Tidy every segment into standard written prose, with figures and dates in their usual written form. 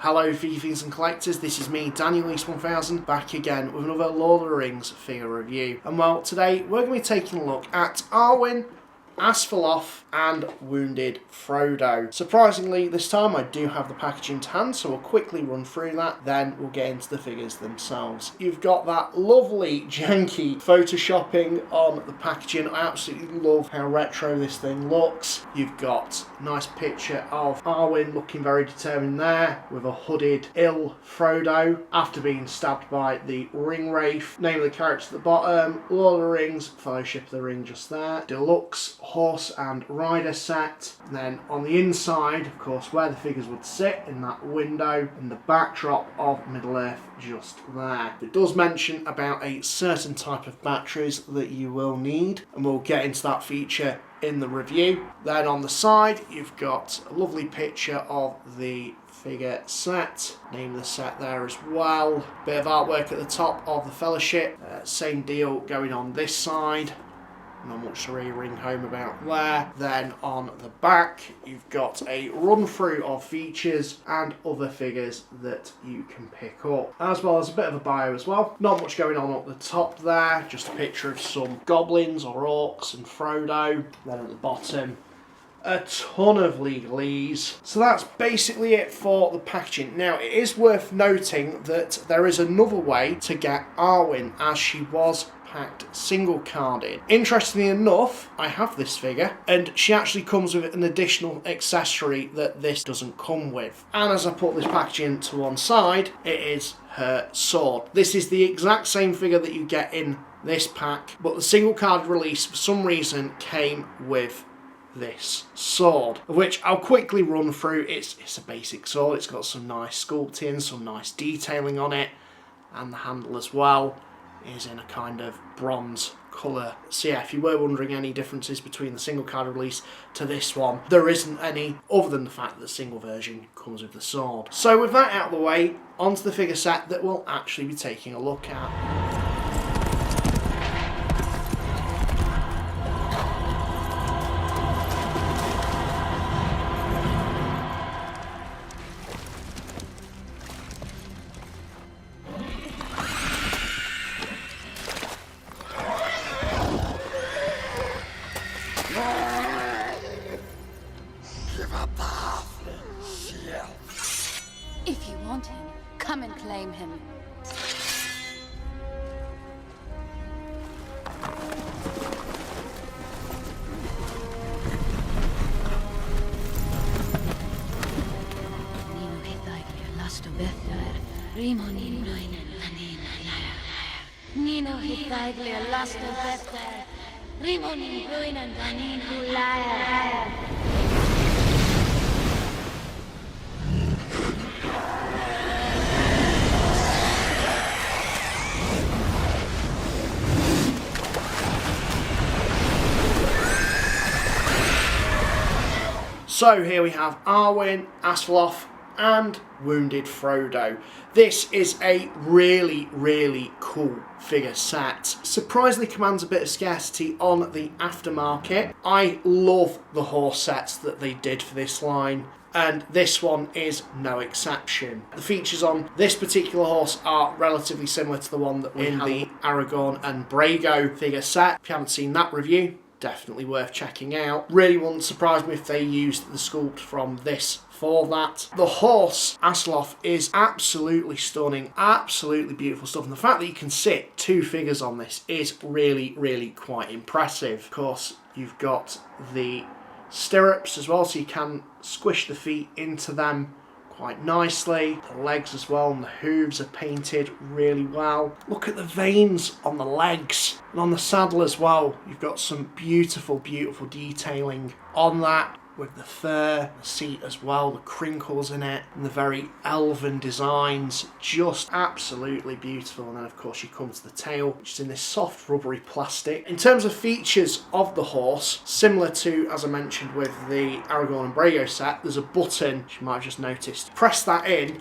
Hello FIGGIE fiends and collectors, this is me, Daniel East 1000, back again with another Lord of the Rings figure review. And well, today we're going to be taking a look at Arwen, Asfaloth and Wounded Frodo. Surprisingly, this time I do have the packaging to hand, so we'll quickly run through that, then we'll get into the figures themselves. You've got that lovely, janky photoshopping on the packaging. I absolutely love how retro this thing looks. You've got a nice picture of Arwen looking very determined there, with a hooded, ill Frodo, after being stabbed by the ring wraith. Name of the character at the bottom, Lord of the Rings, Fellowship of the Ring just there. Deluxe horse and rider set. And then on the inside, of course, where the figures would sit in that window and the backdrop of Middle Earth just there. It does mention about a certain type of batteries that you will need, and we'll get into that feature in the review. Then on the side you've got a lovely picture of the figure set, name of the set there as well. Bit of artwork at the top of the Fellowship, same deal going on this side. Not much to really ring home about there. Then on the back you've got a run through of features and other figures that you can pick up, as well as a bit of a bio as well. Not much going on at the top there, just a picture of some goblins or orcs and Frodo. Then at the bottom a ton of legalese. So that's basically it for the packaging. Now it is worth noting that there is another way to get Arwen, as she was packed single carded. Interestingly enough, I have this figure and she actually comes with an additional accessory that this doesn't come with. And as I put this packaging to one side, it is her sword. This is the exact same figure that you get in this pack, but the single card release for some reason came with this sword, of which I'll quickly run through. It's a basic sword. It's got some nice sculpting, some nice detailing on it, and the handle as well is in a kind of bronze colour. So yeah, if you were wondering any differences between the single card release to this one, there isn't any, other than the fact that the single version comes with the sword. So with that out of the way, onto the figure set that we'll actually be taking a look at. If you want him, come and claim him. So here we have Arwen, Asfaloth and Wounded Frodo. This is a really, really cool figure set. Surprisingly commands a bit of scarcity on the aftermarket. I love the horse sets that they did for this line, and this one is no exception. The features on this particular horse are relatively similar to the one that we had in the Aragorn and Brago figure set. If you haven't seen that review, definitely worth checking out. Really wouldn't surprise me if they used the sculpt from this for that. The horse, Asfaloth, is absolutely stunning, absolutely beautiful stuff, and the fact that you can sit two figures on this is really, really quite impressive. Of course, you've got the stirrups as well, so you can squish the feet into them quite nicely. The legs as well and the hooves are painted really well. Look at the veins on the legs and on the saddle as well. You've got some beautiful, beautiful detailing on that, with the fur, the seat as well, the crinkles in it, and the very elven designs, just absolutely beautiful. And then of course you come to the tail, which is in this soft rubbery plastic. In terms of features of the horse, similar to, as I mentioned with the Aragorn and Brago set, there's a button, which you might have just noticed. Press that in,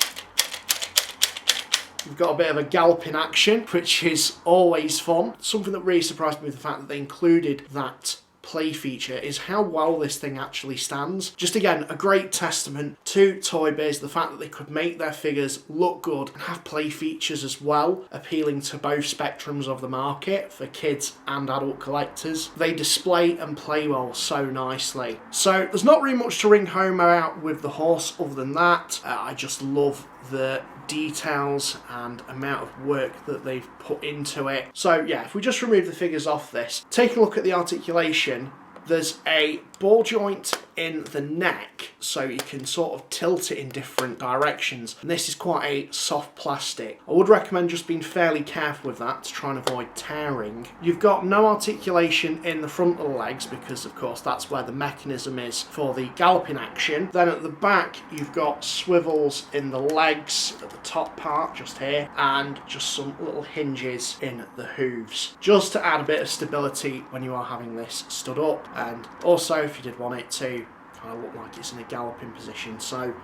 you've got a bit of a galloping action, which is always fun. Something that really surprised me was the fact that they included that play feature is how well this thing actually stands. Just again, a great testament to Toybiz, the fact that they could make their figures look good and have play features as well, appealing to both spectrums of the market for kids and adult collectors. They display and play well so nicely. So there's not really much to ring home about with the horse other than that. I just love the details and amount of work that they've put into it. So yeah, if we just remove the figures off this, take a look at the articulation. There's a ball joint in the neck, so you can sort of tilt it in different directions. And this is quite a soft plastic. I would recommend just being fairly careful with that to try and avoid tearing. You've got no articulation in the front of the legs because, of course, that's where the mechanism is for the galloping action. Then at the back, you've got swivels in the legs at the top part, just here, and just some little hinges in the hooves, just to add a bit of stability when you are having this stood up. And also, if you did want it to kind of look like it's in a galloping position. So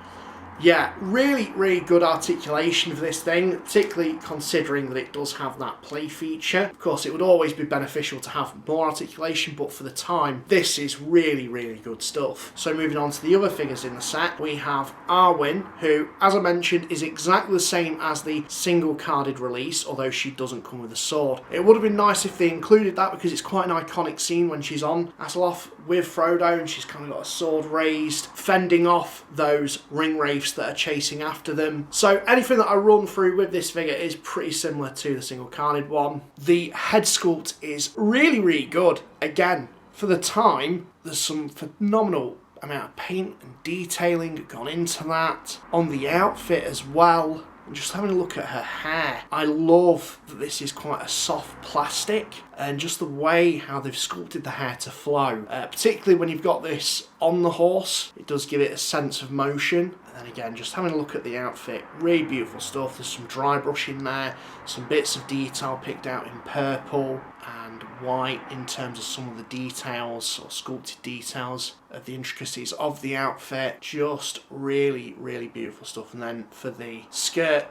yeah, really, really good articulation for this thing, particularly considering that it does have that play feature. Of course, it would always be beneficial to have more articulation, but for the time, this is really, really good stuff. So moving on to the other figures in the set, we have Arwen, who, as I mentioned, is exactly the same as the single-carded release, although she doesn't come with a sword. It would have been nice if they included that because it's quite an iconic scene when she's on Asfaloth with Frodo and she's kind of got a sword raised, fending off those ring wraiths that are chasing after them. So anything that I run through with this figure is pretty similar to the single carded one. The head sculpt is really, really good. Again, for the time, there's some phenomenal amount of paint and detailing gone into that. On the outfit as well, and just having a look at her hair, I love that this is quite a soft plastic and just the way how they've sculpted the hair to flow. Particularly when you've got this on the horse, it does give it a sense of motion. And then again, just having a look at the outfit, really beautiful stuff. There's some dry brush in there, some bits of detail picked out in purple and white in terms of some of the details or sculpted details of the intricacies of the outfit. Just really, really beautiful stuff. And then for the skirt,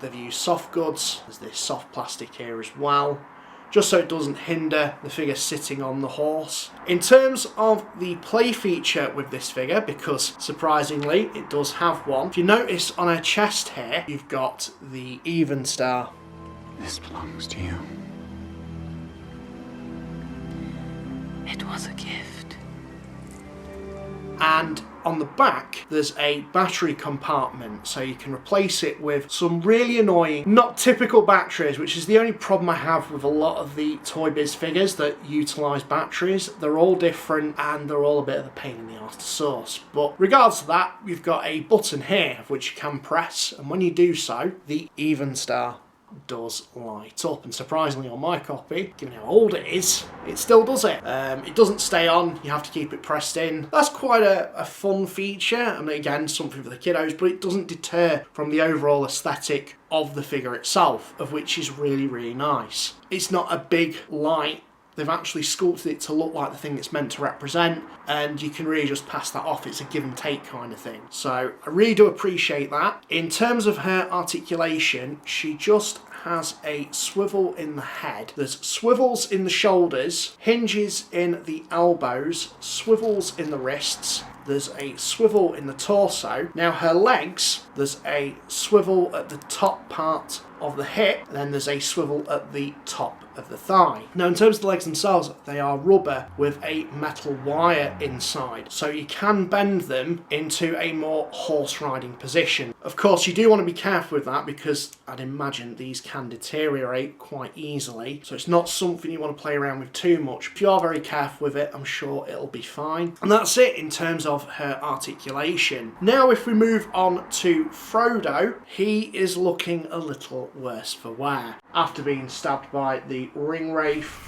they've used soft goods. There's this soft plastic here as well, just so it doesn't hinder the figure sitting on the horse. In terms of the play feature with this figure, because surprisingly it does have one, if you notice on her chest here, you've got the even star. This belongs to you. It was a gift. And on the back, there's a battery compartment, so you can replace it with some really annoying, not typical batteries, which is the only problem I have with a lot of the Toybiz figures that utilise batteries. They're all different and they're all a bit of a pain in the arse to source. But regardless of that, we've got a button here which you can press, and when you do so, the even star does light up, and surprisingly on my copy, given how old it is, it still does it. It doesn't stay on, you have to keep it pressed in. That's quite a fun feature, and again something for the kiddos, but it doesn't deter from the overall aesthetic of the figure itself, of which is really, really nice. It's not a big light. They've actually sculpted it to look like the thing it's meant to represent, and you can really just pass that off. It's a give and take kind of thing. So I really do appreciate that. In terms of her articulation, she just has a swivel in the head. There's swivels in the shoulders, hinges in the elbows, swivels in the wrists. There's a swivel in the torso. Now her legs, there's a swivel at the top part of the hip, and then there's a swivel at the top of the thigh. Now in terms of the legs themselves, they are rubber with a metal wire inside, so you can bend them into a more horse riding position. Of course you do want to be careful with that because I'd imagine these can deteriorate quite easily, so it's not something you want to play around with too much. If you are very careful with it, I'm sure it'll be fine. And that's it in terms of her articulation. Now if we move on to Frodo, he is looking a little worse for wear after being stabbed by the ring wraith.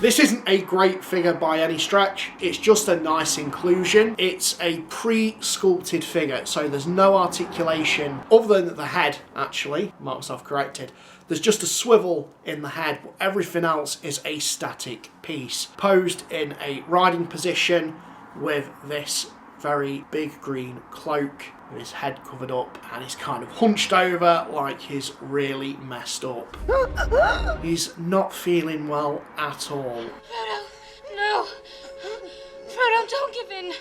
This isn't a great figure by any stretch, it's just a nice inclusion. It's a pre-sculpted figure, so there's no articulation other than the head, actually. Mark myself corrected. There's just a swivel in the head, but everything else is a static piece. Posed in a riding position with this very big green cloak with his head covered up, and he's kind of hunched over like he's really messed up. He's not feeling well at all. Frodo, no. Frodo, don't give in.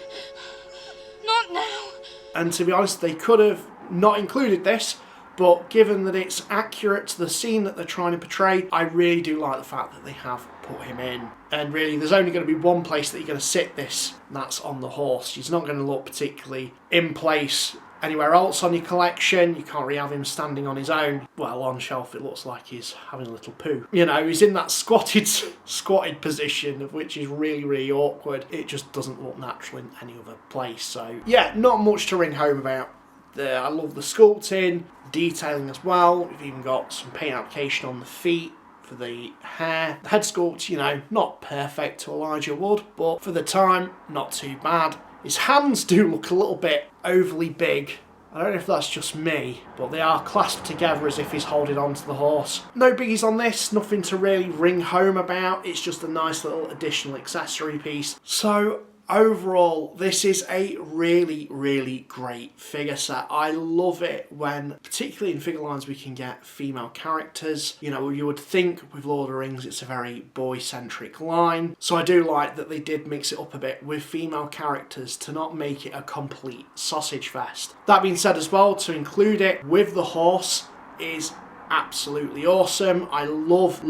Not now. And to be honest, they could have not included this, but given that it's accurate to the scene that they're trying to portray, I really do like the fact that they have put him in. And really, there's only going to be one place that you're going to sit this, and that's on the horse. He's not going to look particularly in place anywhere else on your collection. You can't really have him standing on his own. Well, on shelf it looks like he's having a little poo. You know, he's in that squatted position, of which is really, really awkward. It just doesn't look natural in any other place. So yeah, not much to ring home about. I love the sculpting, detailing as well. We've even got some paint application on the feet for the hair. The head sculpt, you know, not perfect to Elijah Wood, but for the time, not too bad. His hands do look a little bit overly big. I don't know if that's just me, but they are clasped together as if he's holding on to the horse. No biggies on this, nothing to really ring home about. It's just a nice little additional accessory piece. So overall, this is a really, really great figure set. I love it when, particularly in figure lines, we can get female characters. You know, you would think with Lord of the Rings it's a very boy-centric line. So I do like that they did mix it up a bit with female characters to not make it a complete sausage fest. That being said as well, to include it with the horse is absolutely awesome. I love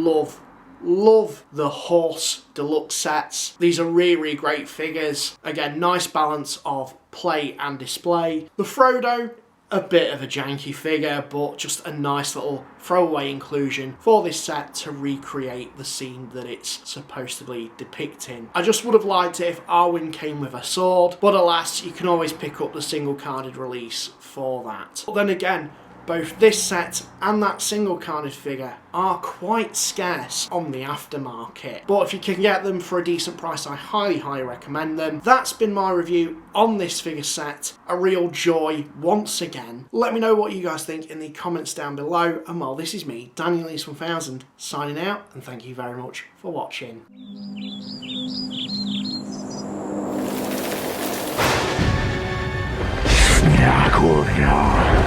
the horse deluxe sets. These are really, really great figures. Again, nice balance of play and display. The Frodo, a bit of a janky figure, but just a nice little throwaway inclusion for this set to recreate the scene that it's supposed to be depicting. I just would have liked it if Arwen came with a sword, but alas, you can always pick up the single carded release for that. But then again, both this set and that single carded figure are quite scarce on the aftermarket. But if you can get them for a decent price, I highly, highly recommend them. That's been my review on this figure set. A real joy once again. Let me know what you guys think in the comments down below. And well, this is me, Daniel East 1000, signing out, and thank you very much for watching. Yeah, cool, yeah.